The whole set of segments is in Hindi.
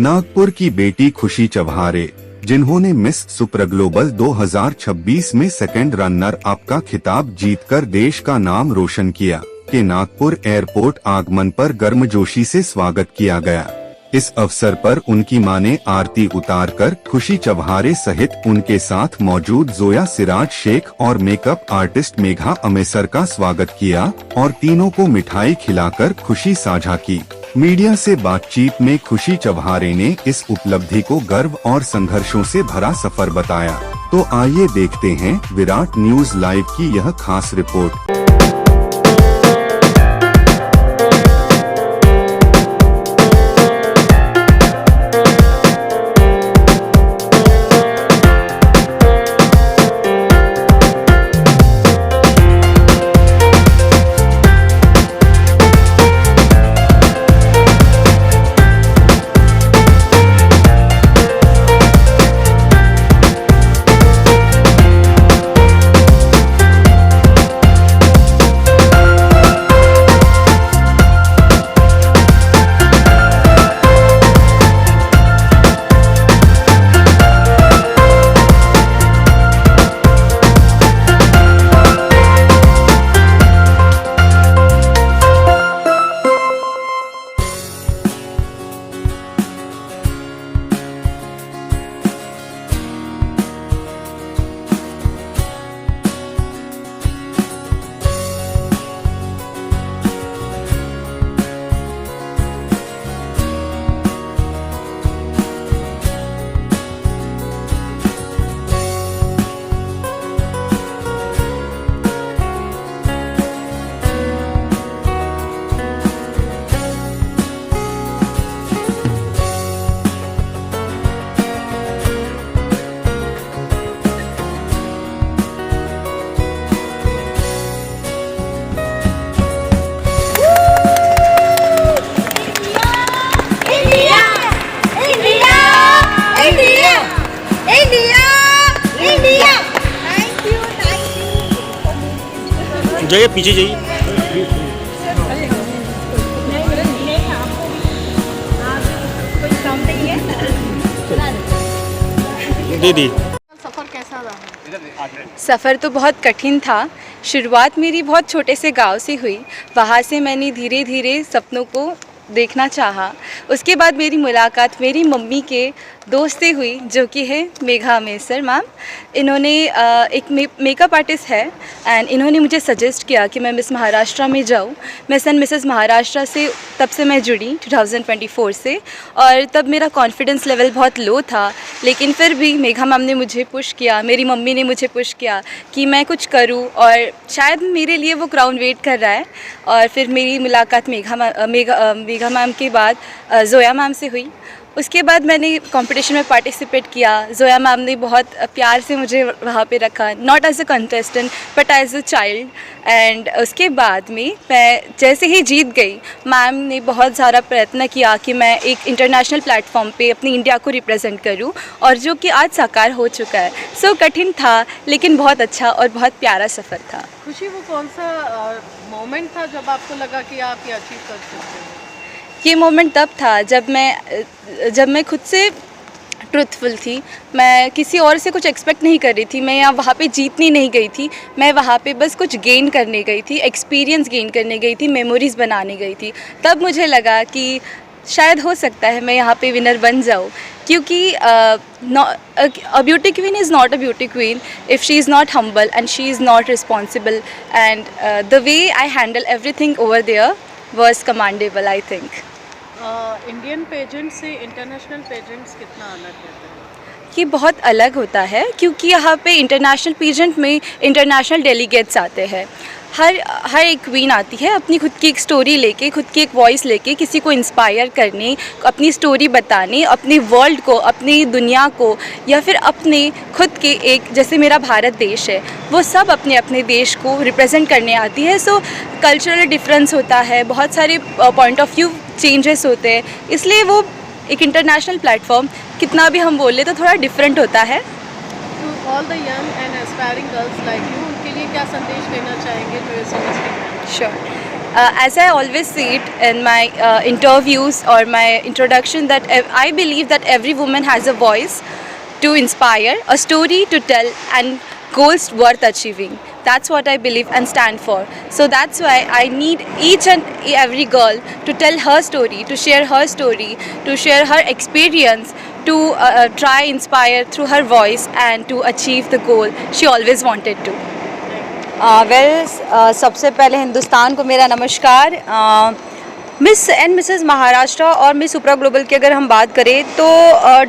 नागपुर की बेटी खुशी चौहारे, जिन्होंने मिस सुपर ग्लोबल 2026 में सेकंड रनर अप का खिताब जीतकर देश का नाम रोशन किया, के नागपुर एयरपोर्ट आगमन पर गर्मजोशी से स्वागत किया गया। इस अवसर पर उनकी मां ने आरती उतारकर खुशी चौहारे सहित उनके साथ मौजूद जोया सिराज शेख और मेकअप आर्टिस्ट मेघा अमेसर का स्वागत किया और तीनों को मिठाई खिलाकर खुशी साझा की। मीडिया से बातचीत में खुशी चौहारे ने इस उपलब्धि को गर्व और संघर्षों से भरा सफर बताया। तो आइए देखते हैं विराट न्यूज लाइव की यह खास रिपोर्ट। जाइए पीछे जाइए। दे दी। सफ़र कैसा रहा? सफ़र तो बहुत कठिन था। शुरुआत मेरी बहुत छोटे से गांव से हुई। वहाँ से मैंने धीरे धीरे सपनों को देखना चाहा। उसके बाद मेरी मुलाकात मेरी मम्मी के दोस्त से हुई, जो कि है मेघा अमेसर मैम। इन्होंने एक मेकअप आर्टिस्ट है एंड इन्होंने मुझे सजेस्ट किया कि मैं मिस महाराष्ट्र में जाऊँ। मैं सन मिसेस महाराष्ट्र से तब से मैं जुड़ी 2024 से, और तब मेरा कॉन्फिडेंस लेवल बहुत लो था, लेकिन फिर भी मेघा मैम ने मुझे पुश किया, मेरी मम्मी ने मुझे पुश किया कि मैं कुछ करूँ, और शायद मेरे लिए वो क्राउन वेट कर रहा है। और फिर मेरी मुलाकात मेघा मैम के बाद जोया मैम से हुई। उसके बाद मैंने कंपटीशन में पार्टिसिपेट किया। जोया मैम ने बहुत प्यार से मुझे वहाँ पे रखा, not as a contestant but as a child. And उसके बाद में मैं जैसे ही जीत गई, मैम ने बहुत सारा प्रयत्न किया कि मैं एक इंटरनेशनल प्लेटफॉर्म पे अपनी इंडिया को रिप्रेजेंट करूँ, और जो कि आज साकार हो चुका है। सो कठिन था लेकिन बहुत अच्छा और बहुत प्यारा सफ़र था। खुशी, वो कौन सा मोमेंट था जब आपको लगा कि आप ये अचीव कर सकते हो? ये मोमेंट तब था जब मैं खुद से ट्रुथफुल थी। मैं किसी और से कुछ एक्सपेक्ट नहीं कर रही थी। मैं यहाँ वहाँ पे जीतने नहीं गई थी, मैं वहाँ पे बस कुछ गेन करने गई थी, एक्सपीरियंस गेन करने गई थी, मेमोरीज़ बनाने गई थी। तब मुझे लगा कि शायद हो सकता है मैं यहाँ पे विनर बन जाऊँ, क्योंकि a beauty queen is not a beauty queen if she is not humble and she is not responsible, and the way I handle everything over there was commendable, I think. Indian pageant से इंटरनेशनल पेजेंट्स कितना अलग रहता है? ये बहुत अलग होता है, क्योंकि यहाँ पे इंटरनेशनल पेजेंट में इंटरनेशनल डेलीगेट्स आते हैं। हर एक क्वीन आती है अपनी खुद की एक स्टोरी लेके, खुद की एक वॉइस लेके, किसी को इंस्पायर करने, अपनी स्टोरी बताने, अपने वर्ल्ड को, अपनी दुनिया को, या फिर अपने खुद के एक, जैसे मेरा भारत देश है, वो सब अपने अपने देश को रिप्रेजेंट करने आती है। सो कल्चरल डिफरेंस होता है, बहुत सारे पॉइंट ऑफ व्यू चेंजेस होते हैं, इसलिए वो एक इंटरनेशनल प्लेटफॉर्म कितना भी हम बोले तो थोड़ा डिफरेंट होता है। All the young and aspiring girls like you, उनके लिए क्या संदेश देना चाहेंगे जो ये समझते हैं? Sure. as I always see it in my interviews or my introduction, that I believe that every woman has a voice to inspire, a story to tell, and goals worth achieving. That's what I believe and stand for. So that's why I need each and every girl to tell her story, to share her story, to share her experience, to try inspire through her voice and to achieve the goal she always wanted to. सबसे पहले हिंदुस्तान को मेरा नमस्कार। मिस एंड मिसेस महाराष्ट्र और मिस सुपरा ग्लोबल की अगर हम बात करें तो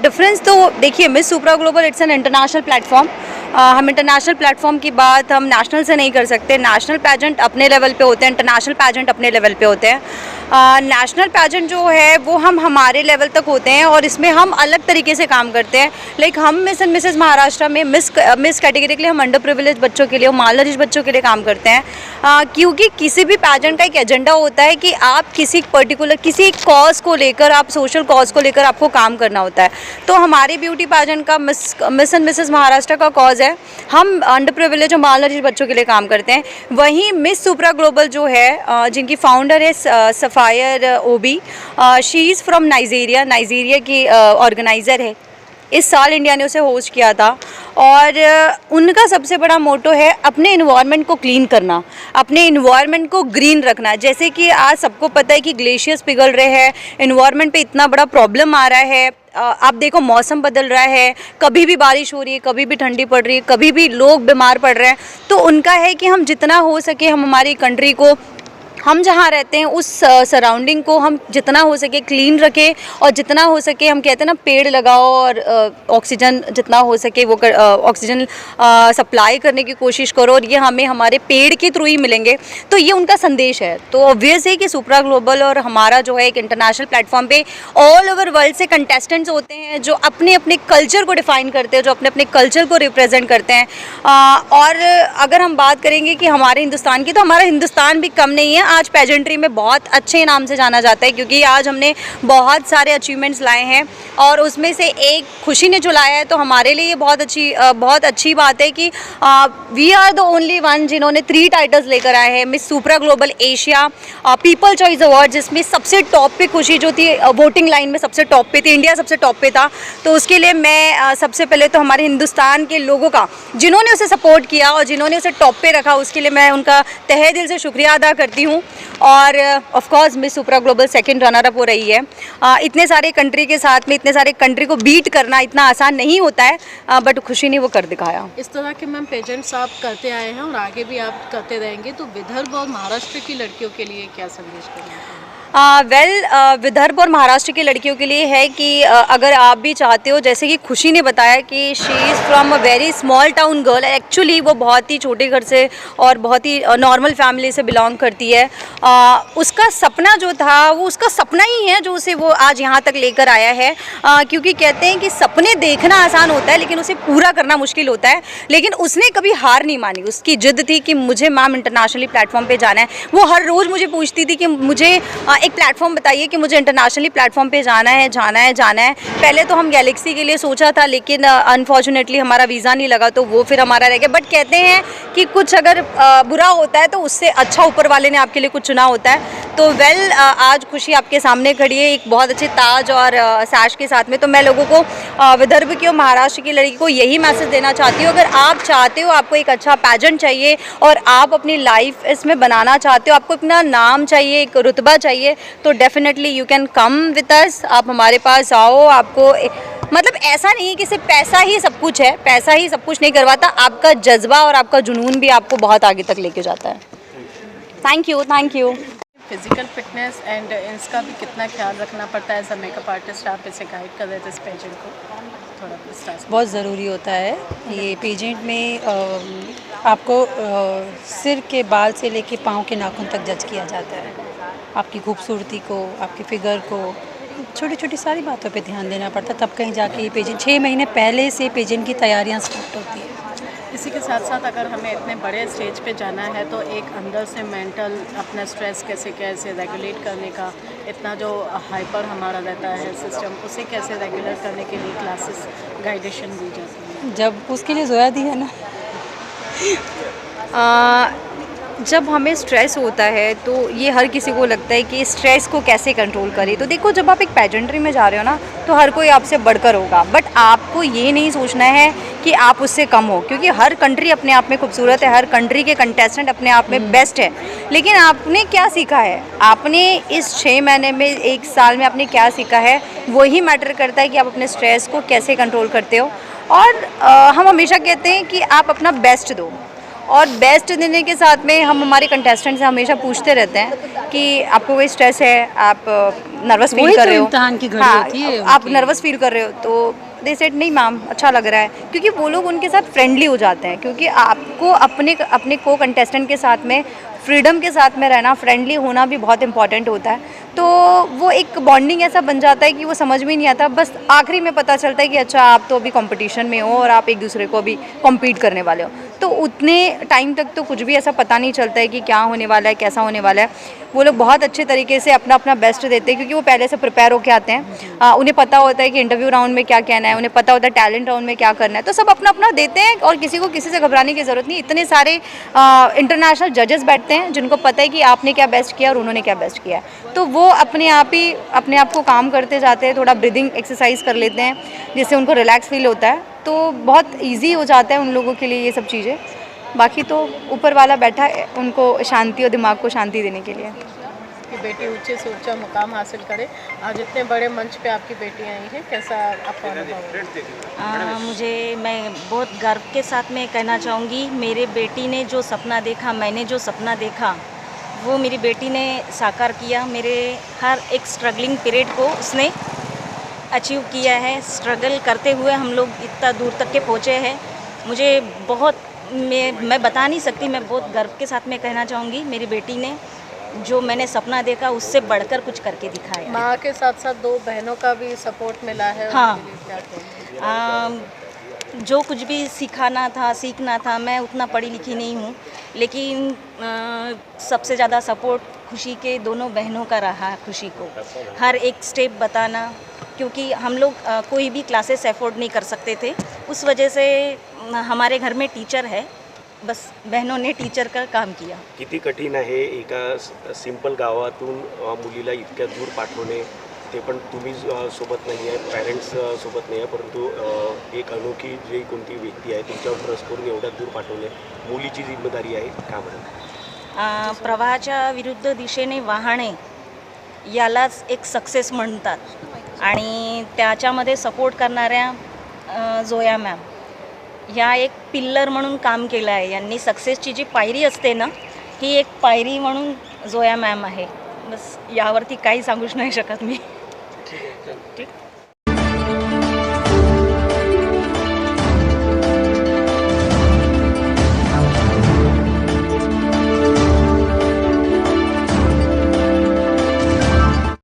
डिफरेंस तो देखिए, Miss Supra Global it's an international platform. हम इंटरनेशनल प्लेटफॉर्म की बात हम नेशनल से नहीं कर सकते। नेशनल पैजेंट अपने लेवल पे होते हैं, इंटरनेशनल पैजेंट अपने लेवल पे होते हैं। नेशनल पैजेंट जो है वो हम हमारे लेवल तक होते हैं और इसमें हम अलग तरीके से काम करते हैं। लाइक हम मिस एंड मिसेस महाराष्ट्र में मिस कैटेगरी के लिए हम अंडर प्रिविलेज बच्चों के लिए, मार्जिनलाइज्ड बच्चों के लिए काम करते हैं। क्योंकि किसी भी पैजेंट का एक एजेंडा होता है कि आप किसी पर्टिकुलर किसी कॉज को लेकर, आप सोशल कॉज को लेकर आपको काम करना होता है। तो हमारे ब्यूटी पैजेंट का मिस एंड मिसेस महाराष्ट्र का कॉज है, हम अंडर प्रिविलेज और मार्जिनलाइज्ड बच्चों के लिए काम करते हैं। वहीं मिस सुपरा ग्लोबल जो है, जिनकी फाउंडर है Sapphire Obi, she is from Nigeria की ऑर्गेनाइज़र है। इस साल इंडिया ने उसे होस्ट किया था और उनका सबसे बड़ा मोटो है अपने इन्वायरमेंट को क्लीन करना, अपने इन्वायरमेंट को ग्रीन रखना। जैसे कि आज सबको पता है कि ग्लेशियर्स पिघल रहे हैं, इन्वायरमेंट पे इतना बड़ा प्रॉब्लम आ रहा है। आप देखो मौसम बदल रहा है, कभी भी बारिश हो रही है, कभी भी ठंडी पड़ रही है, कभी भी लोग बीमार पड़ रहे हैं। तो उनका है कि हम जितना हो सके हम हमारी कंट्री को, हम जहाँ रहते हैं उस सराउंडिंग को हम जितना हो सके क्लीन रखें और जितना हो सके, हम कहते हैं ना, पेड़ लगाओ और ऑक्सीजन जितना हो सके वो ऑक्सीजन सप्लाई करने की कोशिश करो और ये हमें हमारे पेड़ के थ्रू ही मिलेंगे। तो ये उनका संदेश है। तो ऑब्वियस है कि सुपरा ग्लोबल और हमारा जो है एक इंटरनेशनल प्लेटफॉर्म पे ऑल ओवर वर्ल्ड से कंटेस्टेंट्स होते हैं जो अपने अपने कल्चर को डिफ़ाइन करते हैं, जो अपने अपने कल्चर को रिप्रेजेंट करते हैं। और अगर हम बात करेंगे कि हमारे हिंदुस्तान की, तो हमारा हिंदुस्तान भी कम नहीं है। आज पेजेंट्री में बहुत अच्छे नाम से जाना जाता है क्योंकि आज हमने बहुत सारे अचीवमेंट्स लाए हैं और उसमें से एक खुशी ने जो लाया है, तो हमारे लिए ये बहुत अच्छी बात है कि we are the only one जिन्होंने 3 टाइटल्स लेकर आए हैं। Miss Supra Global Asia people choice award, जिसमें सबसे टॉप पे खुशी जो थी, वोटिंग लाइन में सबसे टॉप पे थी, इंडिया सबसे टॉप पे था। तो उसके लिए मैं सबसे पहले तो हमारे हिंदुस्तान के लोगों का, जिन्होंने उसे सपोर्ट किया और जिन्होंने उसे टॉप पे रखा, उसके लिए मैं उनका तहे दिल से शुक्रिया अदा करती हूँ। और of course Miss Supra Global second runner up हो रही है। इतने सारे कंट्री के साथ में, इतने सारे कंट्री को बीट करना इतना आसान नहीं होता है, बट खुशी ने वो कर दिखाया। इस तरह के मैम पेजेंट्स आप करते आए हैं और आगे भी आप करते रहेंगे, तो विदर्भ और महाराष्ट्र की लड़कियों के लिए क्या संदेश करेंगे? विदर्भ और महाराष्ट्र की लड़कियों के लिए है कि अगर आप भी चाहते हो, जैसे कि खुशी ने बताया कि she is from a very small town girl, actually वो बहुत ही छोटे घर से और बहुत ही नॉर्मल फैमिली से बिलोंग करती है। उसका सपना जो था वो उसका सपना ही है जो उसे वो आज यहाँ तक लेकर आया है। क्योंकि कहते हैं कि सपने देखना आसान होता है लेकिन उसे पूरा करना मुश्किल होता है। लेकिन उसने कभी हार नहीं मानी, उसकी जिद थी कि मुझे मैम इंटरनेशनली प्लेटफॉर्म पे जाना है। वो हर रोज़ मुझे पूछती थी कि मुझे एक प्लेटफॉर्म बताइए कि मुझे इंटरनेशनली प्लेटफॉर्म पे जाना है। पहले तो हम गैलेक्सी के लिए सोचा था लेकिन अनफॉर्चुनेटली हमारा वीज़ा नहीं लगा, तो वो फिर हमारा रह गया। बट कहते हैं कि कुछ अगर बुरा होता है तो उससे अच्छा ऊपर वाले ने आपके लिए कुछ चुना होता है। तो आज खुशी आपके सामने खड़ी है एक बहुत अच्छे ताज और सैश के साथ में। तो मैं लोगों को, विदर्भ की और महाराष्ट्र की लड़की को यही मैसेज देना चाहती हूँ, अगर आप चाहते हो, आपको एक अच्छा पैजेंट चाहिए और आप अपनी लाइफ इसमें बनाना चाहते हो, आपको अपना नाम चाहिए, एक रुतबा चाहिए, तो definitely you can come with us. आप हमारे पास आओ। आपको मतलब ऐसा नहीं है कि सिर्फ पैसा ही सब कुछ है, पैसा ही सब कुछ नहीं करवाता, आपका जज्बा और आपका जुनून भी आपको बहुत आगे तक लेके जाता है। Thank you. Physical fitness and इसका भी कितना ख्याल रखना पड़ता है एज अ मेकअप आर्टिस्ट, आप इसे गाइड कर रहे थे इस पेजेंट को, थोड़ा विस्तार। बहुत ज़रूरी होता है ये पेजेंट में। आपको सिर के बाल से लेके पाँव के नाखून तक जज किया जाता है। आपकी खूबसूरती को, आपकी फिगर को, छोटी छोटी सारी बातों पे ध्यान देना पड़ता है, तब कहीं जाके ये पेजेंट 6 महीने पहले से पेजेंट की तैयारियां स्टार्ट होती है। इसी के साथ साथ अगर हमें इतने बड़े स्टेज पे जाना है तो एक अंदर से मेंटल अपना स्ट्रेस कैसे रेगुलेट करने का, इतना जो हाइपर हमारा रहता है सिस्टम, उसे कैसे रेगुलर करने के लिए क्लासेस गाइडेशन दी जाती है। जब उसके लिए जोया दी है ना, जब हमें स्ट्रेस होता है तो ये हर किसी को लगता है कि स्ट्रेस को कैसे कंट्रोल करें। तो देखो, जब आप एक पेजेंट्री में जा रहे हो ना, तो हर कोई आपसे बढ़कर होगा, बट आपको ये नहीं सोचना है कि आप उससे कम हो, क्योंकि हर कंट्री अपने आप में खूबसूरत है, हर कंट्री के कंटेस्टेंट अपने आप में बेस्ट है। लेकिन आपने क्या सीखा है, आपने इस 6 महीने में, 1 साल में आपने क्या सीखा है, वही मैटर करता है कि आप अपने स्ट्रेस को कैसे कंट्रोल करते हो। और हम हमेशा कहते हैं कि आप अपना बेस्ट दो, और बेस्ट देने के साथ में हम हमारे कंटेस्टेंट से हमेशा पूछते रहते हैं कि आपको कोई स्ट्रेस है, आप नर्वस फील कर रहे हो, इम्तिहान की घड़ी हाँ, होती है आप नर्वस फील कर रहे हो, तो दे सेड नहीं मैम, अच्छा लग रहा है, क्योंकि वो लोग उनके साथ फ्रेंडली हो जाते हैं। क्योंकि आपको अपने को कंटेस्टेंट के साथ में फ्रीडम के साथ में रहना, फ्रेंडली होना भी बहुत इंपॉर्टेंट होता है। तो वो एक बॉन्डिंग ऐसा बन जाता है कि वो समझ में नहीं आता, बस आखिरी में पता चलता है कि अच्छा आप तो अभी कंपटीशन में हो और आप एक दूसरे को अभी कॉम्पीट करने वाले हो। तो उतने टाइम तक तो कुछ भी ऐसा पता नहीं चलता है कि क्या होने वाला है, कैसा होने वाला है। वो लोग बहुत अच्छे तरीके से अपना अपना बेस्ट देते हैं, क्योंकि वो पहले से प्रिपेयर होकर आते हैं। उन्हें पता होता है कि इंटरव्यू राउंड में क्या कहना है, उन्हें पता होता है टैलेंट राउंड में क्या करना है, तो सब अपना अपना देते हैं और किसी को किसी से घबराने की ज़रूरत नहीं। इतने सारे इंटरनेशनल जजेस बैठते हैं जिनको पता है कि आपने क्या बेस्ट किया और उन्होंने क्या बेस्ट किया है, तो वो अपने आप को काम करते जाते हैं, थोड़ा ब्रीदिंग एक्सरसाइज कर लेते हैं जिससे उनको रिलैक्स फील होता है, तो बहुत ईजी हो जाता है उन लोगों के लिए ये सब चीज़ें। बाकी तो ऊपर वाला बैठा है उनको शांति और दिमाग को शांति देने के लिए। कि बेटी ऊंचे से ऊंचा मुकाम हासिल करे, आज इतने बड़े मंच पे आपकी बेटी आई है, कैसा आपका अनुभव है? मैं बहुत गर्व के साथ में कहना चाहूँगी, मेरे बेटी ने जो सपना देखा, मैंने जो सपना देखा, वो मेरी बेटी ने साकार किया। मेरे हर एक स्ट्रगलिंग पीरियड को उसने अचीव किया है। स्ट्रगल करते हुए हम लोग इतना दूर तक के पहुँचे हैं। मुझे बहुत, मैं बता नहीं सकती, मैं बहुत गर्व के साथ में कहना चाहूँगी, मेरी बेटी ने जो मैंने सपना देखा उससे बढ़कर कुछ करके दिखाया। माँ के साथ साथ 2 बहनों का भी सपोर्ट मिला है। हाँ। उनके लिए क्या कहेंगे? जो कुछ भी सीखना था, मैं उतना पढ़ी लिखी नहीं हूँ, लेकिन सबसे ज़्यादा सपोर्ट खुशी के दोनों बहनों का रहा। खुशी को हर एक स्टेप बताना, क्योंकि हम लोग कोई भी क्लासेस अफोर्ड नहीं कर सकते थे, उस वजह से हमारे घर में टीचर है, बस बहनों ने टीचर का काम किया। किती कठीण आहे एका सिंपल गावातून मुलीला इतक्या दूर पाठवणे, ते पण तुम्ही सोबत नाही आहे, पॅरेंट्स सोबत नाही आहे, परंतु एक अनोखी जी कोणती व्यक्ती आहे तिच्यावर ट्रस्ट करून एवढ्या दूर पाठवणे मुलीची जिम्मेदारी आहे का बरं? प्रवाहाच्या विरुद्ध दिशेने वाहणे यालाच एक सक्सेस म्हणतात आणि त्याच्यामध्ये सपोर्ट करणाऱ्या जोया मॅम ह्या एक पिल्लर म्हणून काम केलं आहे। यांनी सक्सेसची जी पायरी असते ना, ही एक पायरी म्हणून जोया मॅम आहे। बस यावरती काही सांगूच नाही शकत मी। ठीक.